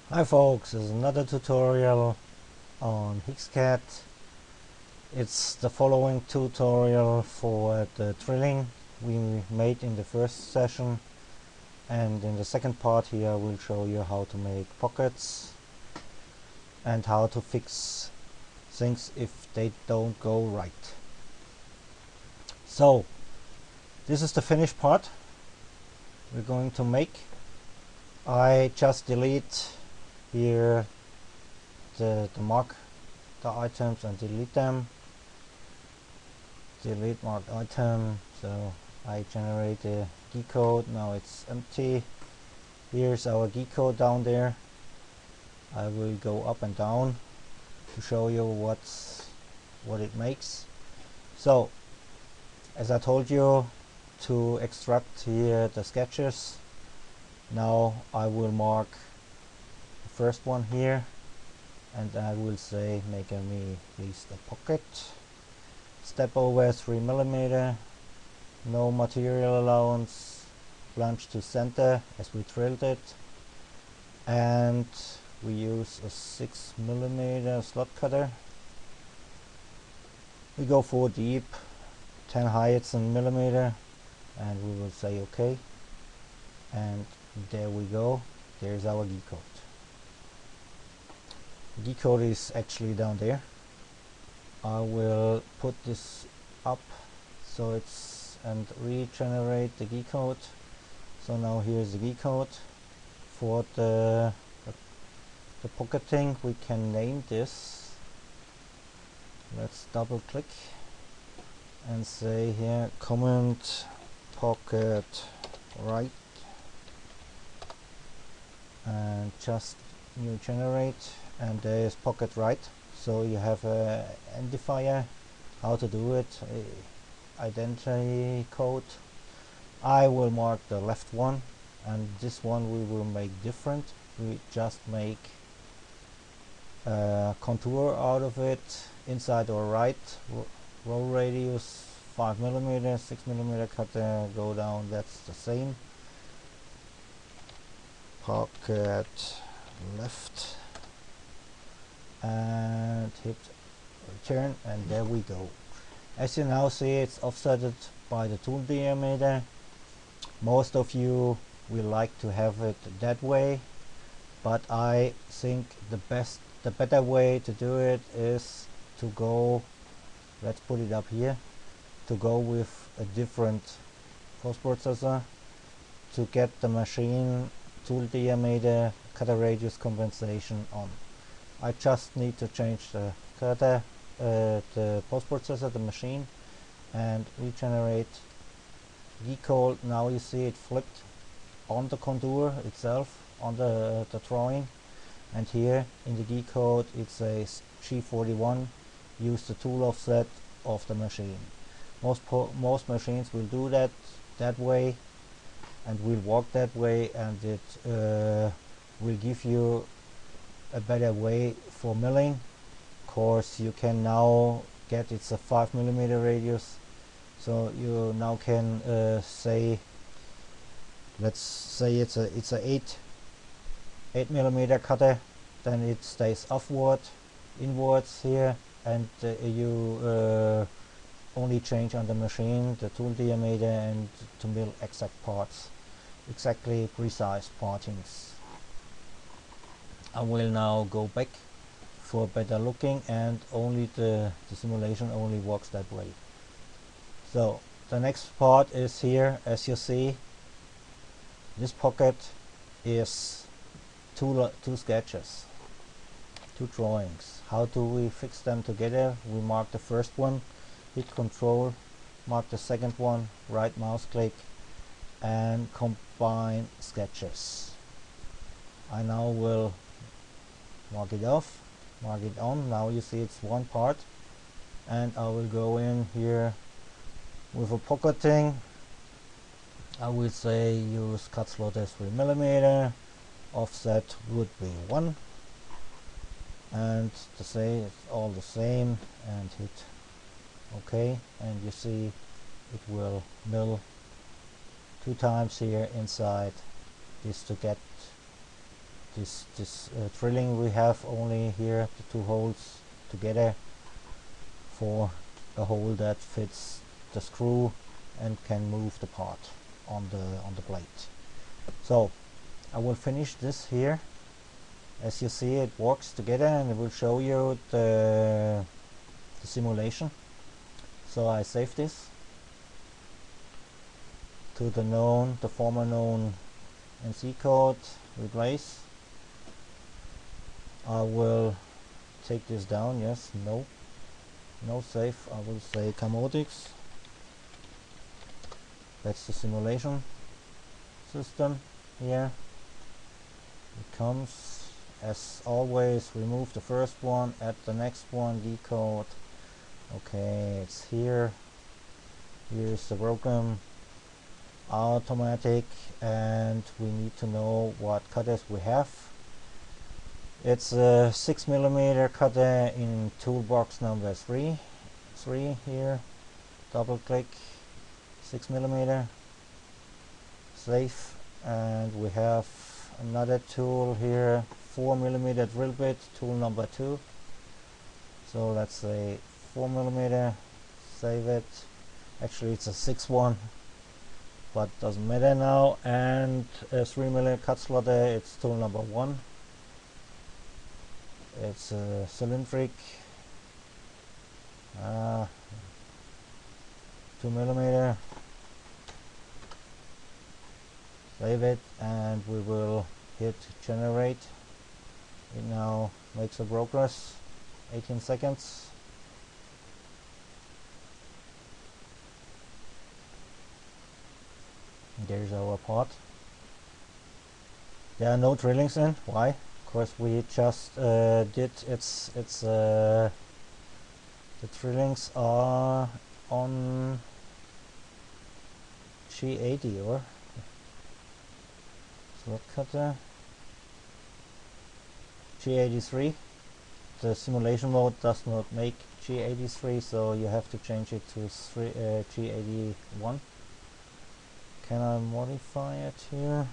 Hi folks, this is another tutorial on Heekscad. It's the following tutorial for the drilling we made in the first session, and in the second part here I will show you how to make pockets and how to fix things if they don't go right. So this is the finished part we're going to make. I just delete here the mark the items and delete them. Delete marked item, so I generate a G code. Now it's empty. Here's our G code down there. I will go up and down to show you what it makes. So as I told you, to extract here the sketches, now I will mark the first one here and I will say make me please a pocket. Step over 3mm, no material allowance, plunge to center as we drilled it, and we use a 6mm slot cutter. We go 4 deep, 10 heights in millimeter, and we will say OK, and there we go. There's our G code. The G code is actually down there. I will put this up so it's and regenerate the G code. So now here's the G code for the pocketing. We can name this. Let's double click and say here comment pocket right, and just new generate, and there is pocket right. So you have a identifier how to do it, identity code. I will mark the left one, and this one we will make different. We just make a contour out of it, inside or right, roll radius 5mm, 6mm cutter, go down, that's the same. Pocket left and hit return, and there we go. As you now see, it's offsetted by the tool diameter. Most of you will like to have it that way, but I think the better way to do it is to go, let's put it up here, to go with a different post processor to get the machine tool diameter cutter radius compensation on. I just need to change the cutter, the post processor, the machine, and regenerate G code. Now you see it flipped on the contour itself, on the drawing, and here in the G code it says G41, use the tool offset of the machine. Most machines will do that way and will work that way, and it will give you a better way for milling. Of course, you can now get it's a 5mm radius, so you now can say, let's say it's a 8mm cutter, then it stays inwards here, and you only change on the machine the tool diameter and to mill exact parts, exactly precise partings. I will now go back for better looking, and only the simulation only works that way. So the next part is here. As you see, this pocket is two sketches, two drawings. How do we fix them together? We mark the first one, hit Control, mark the second one, right mouse click, and combine sketches. I now will mark it off, mark it on. Now you see it's one part, and I will go in here with a pocketing. I will say use cut slot as 3mm, offset would be 1, and to say it's all the same, and hit OK, and you see it will mill 2 times here inside this to get this drilling we have only here, the two holes together for a hole that fits the screw and can move the part on the plate. So I will finish this here. As you see, it works together, and it will show you the simulation. So I save this to the former known NC code, replace. I will take this down, yes, no save. I will say Camotix. That's the simulation system here. It comes, as always, remove the first one, add the next one, decode. Okay, it's here. Here's the program, automatic, and we need to know what cutters we have. It's a 6mm cutter in toolbox number 3 here. Double click, 6mm, save, and we have another tool here, 4mm drill bit, tool number 2. So let's say 4mm, save it. Actually it's a 6 one, but doesn't matter now. And a 3mm cut slotter, it's tool number 1. It's a cylindric, 2mm, save it, and we will hit generate. It now makes a progress, 18 seconds. There's our part. There are no drillings in. Why? Because we just did the drillings are on G80 or slot cutter G83. The simulation mode does not make G83, so you have to change it to G81. Can I modify it here?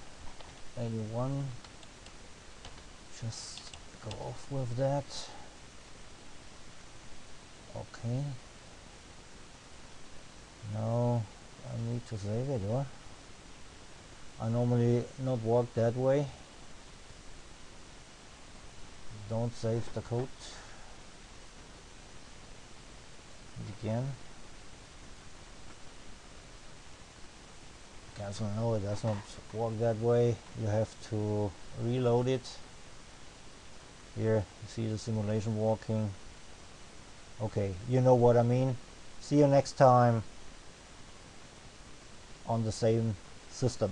81. Just go off with that. Okay. Now I need to save it, or I normally not work that way. Don't save the code. Again. Cancel. No, it does not work that way. You have to reload it. Here you see the simulation working. Okay, you know what I mean. See you next time on the same system.